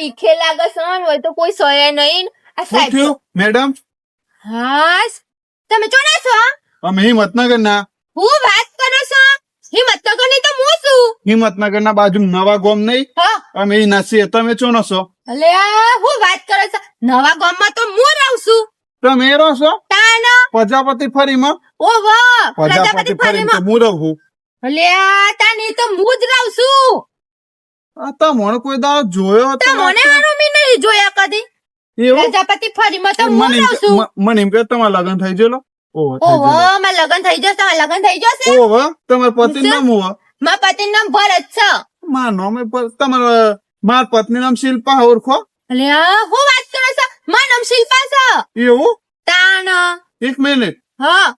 બીખે લાગે છે હોય તો કોઈ સહે નહીં આ શું સાહેબ થયું મેડમ? હાસ તમે ચોના છો અમે હિંમતનગર ના હું વાત કરો છો હિંમતનગર ની તો હું છું હિંમતનગર ના બાજુ નવા ગોમ નહીં હા અમે ઈ નાસી તમે ચોનો છો? અલે આ હું વાત કરો છો નવા ગામમાં તો હું રહું છું તમે રહો છો તાના પ્રજાપતિ ફરીમાં? ઓ વાહ પ્રજાપતિ ફરીમાં હું રહું. અલે આ તાની તો હું જ રહું છું આ તમને કોઈ દાડો જોયો તો મને હારું મી નહીં જોયા કદી એવું? પ્રજાપતિ ફરીમાં તો હું મને રહું છું મને એમ કે તમારે લગ્ન થઈ ગયેલો? ઓહો થઈ ઓહો ગયેલો. માર લગન થઈ જશે તમાર લગન થઈ જશે ઓહો તમારા પતિ નામ હું? મારા પતિનું નામ ભરત છે મારું નામ તમારા મારા પત્ની નામ શિલ્પા ઓળખો? અલે આ હું વાત કરો છો મારું નામ શિલ્પા છે એવું? તાન એક મિનિટ હા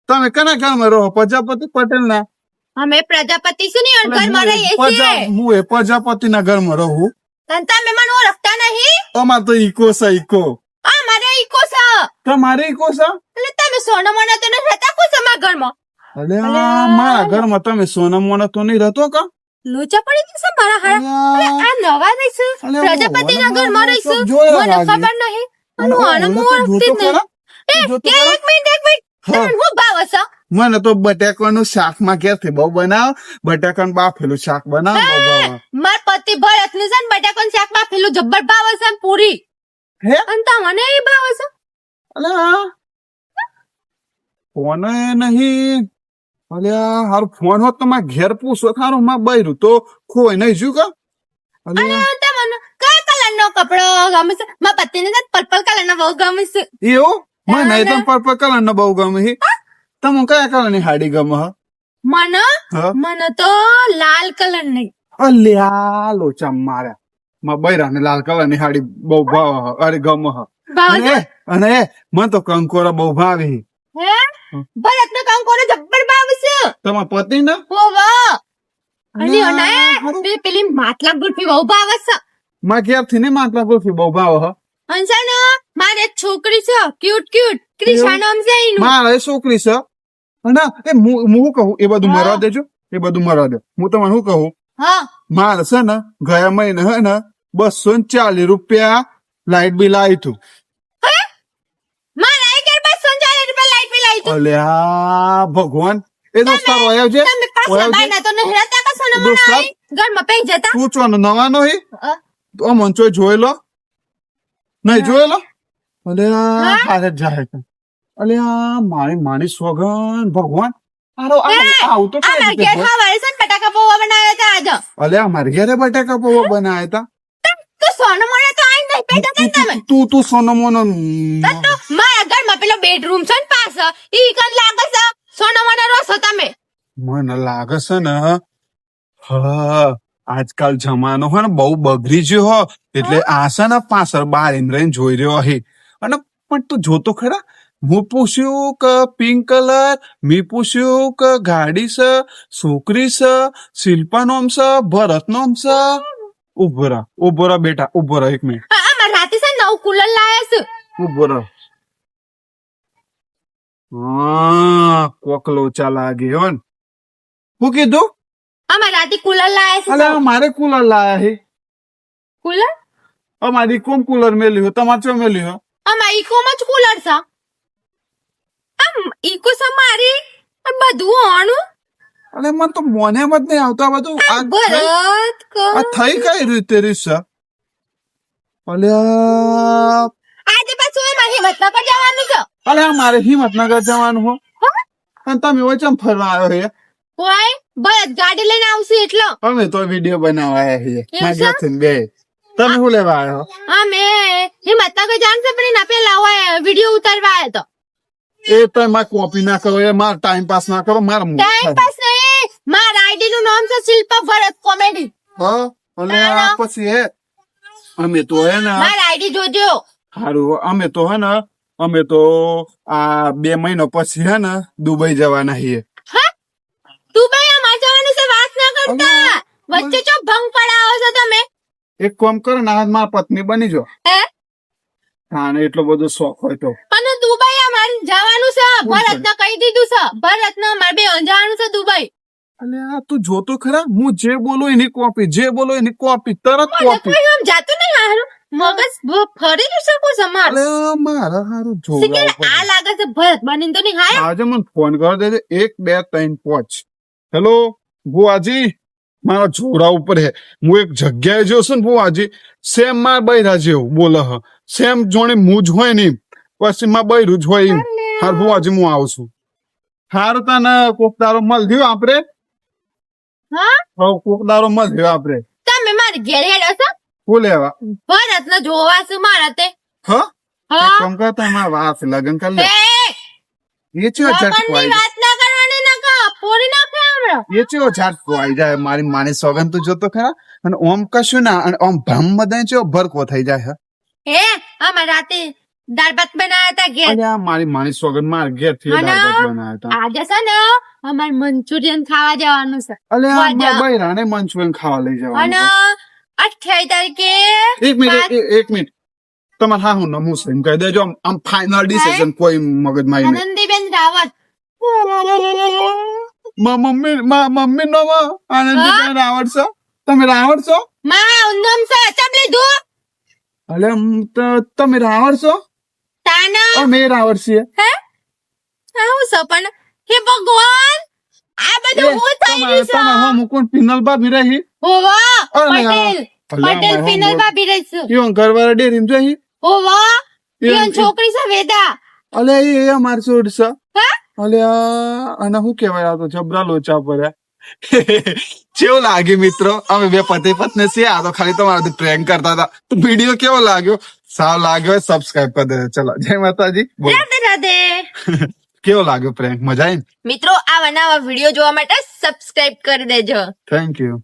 તમે કના ઘરમાં રહો? પ્રજાપતિ પટેલ ના? અમે પ્રજાપતિ શું ની ઘરમાં રહીએ છીએ હું એ પ્રજાપતિ ના ઘરમાં રહું. અને તમે મને ઓળખતા નહીં અમારે તો ઈકો છે ઈકો. આ મારે ઈકો છે તમારે ઈકો છે? એટલે તમે સોના મોના તો નથી રહેતા કુછ અમારા ઘરમાં અરે આ મારા ઘરમાં તમે સોના મોના તો નહીં રહેતો કા? લોચા પડી જશે મારા હારા અલ્યા, આ નવા રહીશું અલ્યા, પ્રજાપતિ ના ઘરમાં રહીશું જોયા મને લાગે. ખબર નહીં અને ઓહો, આને ઓહો, હું તો ઓળખતી જોતો જ નહીં ખરા? એ જોતો કે ખરા? એક મિનિટ હા. તમને હું ભાવ હશે મને તો બટાકાનું શાક માં ક્યાંથી બહુ બનાવ બટાકાનું બાફેલું શાક બનાવ બહુ ભાવે. માર પતિ ભરત ની છે ને બટાકાનું શાક માં પેલું જબ્બર ભાવ હશે ને પૂરી હે અને તમને એ ભાવ હશે અલ્યા ફોન નહીં અલ્યા હારું ફોન હોત તો મારા ઘેર પૂછો થારું માં બૈરું તો ખોઈ નહીં શું કા? અલ્યા અને તમને કયા કલર નો કપડો ગમે છે મારા પતિ ને પર્પલ કલર નો બહુ ગમે છે એવું મને તો પર્પલ કલર નો બહુ ગમે છે. તમે કયા કલર ની સાડી ગમે હ? મને હા? મને તો લાલ કલર ની અલ્યા લોચા માર્યા માં બૈરા ને લાલ કલર ની સાડી બહુ ભાવ હ. અરે ગમે હ. ભાવ છે અને મને તો કંકોરા બહુ ભાવે છે. હે ભરત નો કામ કોને જબ્બર ભાવ છે તમારા પતિ ને ઓ વાહ અને અલ્યા, હારું. પેલી માટલા ગુલ્ફી બહુ ભાવ છે માં ઘેર થી ને માટલા ગોઠવી બહુ ભાવ હ. અંશાનો મારે એક છોકરી છે ક્યુટ ક્યુટ ક્રિશા નામ છે એનું મારે છોકરી છે અને એ હું શું કહું એ બધું હા. મરવા દેજો એ બધું મરવા દે હું તમને શું કહું હા મારે છે ને ગયા મહિને હે ને 240 રૂપિયા લાઇટ બિલ આવ્યું હતું. મારા એક 240 રૂપિયા લાઈટ બિલ આવી હતું અલ્યા ભગવાન એ દોસ્તાર વયા છે તમે પાછા બાયના તો નહીં રહેતા કસો ને મને દોસ્તાર? આઈ ઘરમાં પઈ જતા તું છો ને નવા નો હી અ, તો મંચો જોઈ લો નહીં જોઈ લો અલ્યા હા? હારે જ જાય છે. અલ્યા મારી સોગન ભગવાન આરો હે? આવું તો કઈ અમારા રીતે ઘેર હોય? ખાવાડે છે ને બટાકા પૌવા બનાવ્યા હતા આજે અલ્યા મારી ઘરે બટાકા પૌવા બનાવ્યા હતા. તો સોનું મને તો આઈ નહીં પેટા ને તમે તું સોનો મોનો તો મારા ઘરમાં પેલો બેડરૂમ છે ને પાછળ ઈ કદ લાગે છે સોના મને રોસો તમે મને લાગે છે ને હા આજકાલ જમાનો હે ને બહુ બગડી ગયો હો એટલે આ છે ને પાછળ બાર એમ રહીને જોઈ રહ્યો હે અને પણ તું જોતો ખરા હું પૂછ્યું કે પિંક કલર મેં પૂછ્યું કે ગાડી છે છોકરી છે શિલ્પા નોમ છે ભરત નોમ છે ઉભો રહો બેટા ઉભો રહો એક મિનિટ અમાર રાતે છે નવું કુલર લાયા છે ઉભો રહો હા કોક લોચા લાગે હો ને શું કીધું અમાર રાતે કુલર લાયા છે અલે મારે કુલર લાયા હે કુલર અમારી કોમ કુલર મેલ્યું હે તમારે ચો મેલ્યું હે અમાર ઈકોમાં જ કુલર છે આમ ઈકો છે મારી અને બધું આણું અને મને તો મોને જ નહીં આવતા બધું ભરત આ થઈ કઈ રીતે રીસા અલ્યા આજે પાછું એ મારી હિંમતનગર જવાનું છે અલ્યા મારે હિંમતનગર જવાનું હો અને તમે વચમ ફરવા આવ્યો હે કોઈ ભરત ગાડી લઈને આવશે એટલો અમે તો વિડીયો બનાવવા આવ્યા છીએ એવું મારા છે? ઘરથી બે તમે શું લેવા આવ્યો અમે હિંમતનગર જવાનું છે પણ એના પેલા હોય વિડીયો ઉતારવા આવ્યો તો એ તો મારે કોપી ના કરો એ માર ટાઈમ પાસ ના કરો માર ટાઈમ પાસ નહીં મારા આઈડી નું નામ છે શિલ્પા ભરત કોમેડી હા અને આ પછી હે અમે તો હે ને મારા આઈડી જોજો સારું અમે તો આ 2 મહિના પછી હે ને દુબઈ જવાના છીએ હા તું ભાઈ અમાર જવાનું છે વાત ના કરતા વચ્ચે ચો ભંગ પડાવો છો તમે એક કામ કરો ને આજ મારા પત્ની બની જો હે હા ને એટલો બધો શોખ હોય તો અને દુબઈ અમારે જવાનું છે ભરત ને કહી દીધું છે ભરત ને અમારે બે જવાનું છે દુબઈ અલે આ તું જોતો ખરા હું જે બોલું એની કોપી તરત મને કોપી કોઈ આમ જાતું નહીં હારું મગજ ફરી ગયું છે કોઈ સમાર અલે મારા હારું સિંગર જોવડાવું આ લાગે છે ભરત બનીને તો નહીં હાય આજે મને ફોન કરી દેજે 1 2 3 5 હેલો બુઆજી મારા જોડા ઉપર હે હું એક જગ્યાએ જોઉં છું ને બુઆજી સેમ માર બૈરા જેવું બોલે હ સેમ જોણે મું જ હોય ને એમ. પછી માં બૈરું જ હોય એમ હાર બુઆજી હું આવું છું હારું તને કોક દારો મળ્યો આપડે હા કોક દારો મળ્યો આપડે તમે મારી ઘેર હેડો છો શું લેવા ભરત ને જોવા છું મારા તે હા હા કોમ કરતા મારા વાત લગન કર લે એ એ ચેવો ઝટકો લગનની આવી વાત ના કરવાની ના કા પોરી નાખે હમણાં એ ચેવો ઝટકો આવી જાય મારી માની સોગન તું જોતો ખરા અને ઓમ કશું ના અને ઓમ ભ્રમ બધાય ચેવો ભરકો થઈ જાય હે અમાર રાતે દાળ ભાત બનાયા હતા ઘેર અલ્યા મારી માની સોગન માર ઘેર થી અને દાળ ભાત બનાયા હતા આજે છે ને અમાર મંચુરિયન ખાવા જવાનું છે અલ્યા મજા. મારા બૈરાને મંચુરિયન ખાવા લઈ અને જવાનું 28 તારીખે એક મિનિટ એક મિનિટ તમારે હા હું નમું છે એમ કહી દેજો આમ ફાઇનલ ડિસિઝન કોઈ મગજ મારી નહીં આનંદીબેન રાવત મમ્મી નો આનંદ આવડશો તમે આવડશો માં ઉન્નમ છે ચમ લીધું અલે તમે આવડશો તાના અમે આવડશે હે આવું છે પણ હે ભગવાન આ બધું હું થઈ રહ્યું છે તમારે મુકુન પિનલ ભાભી રહી હોવા અરે પટેલ અલ્યા, પટેલ મારા પિનલ મોર. ભાભી રહી છે ઈવન ઘરવાળા ડેરીમ જઈ હોવા એ- ઈવન છોકરી છે વેદા અલે એ અમાર છોડ છે હે અલે અને શું કેવાય આ તો જબરા લોચા પડ્યા કેવું લાગ્યું મિત્રો અમે બે પતિ પત્ની છીએ આ તો ખાલી તમારાથી પ્રેન્ક કરતા હતા તો વિડીયો કેવો લાગ્યો સાવ લાગ્યો સબસ્ક્રાઇબ કરી દેજો ચલો જય માતાજી બોલો રાધે રાધે કેવો લાગ્યો પ્રેન્ક મજા આવી મિત્રો આવા નવા વિડીયો જોવા માટે સબસ્ક્રાઇબ કરી દેજો થેન્ક યુ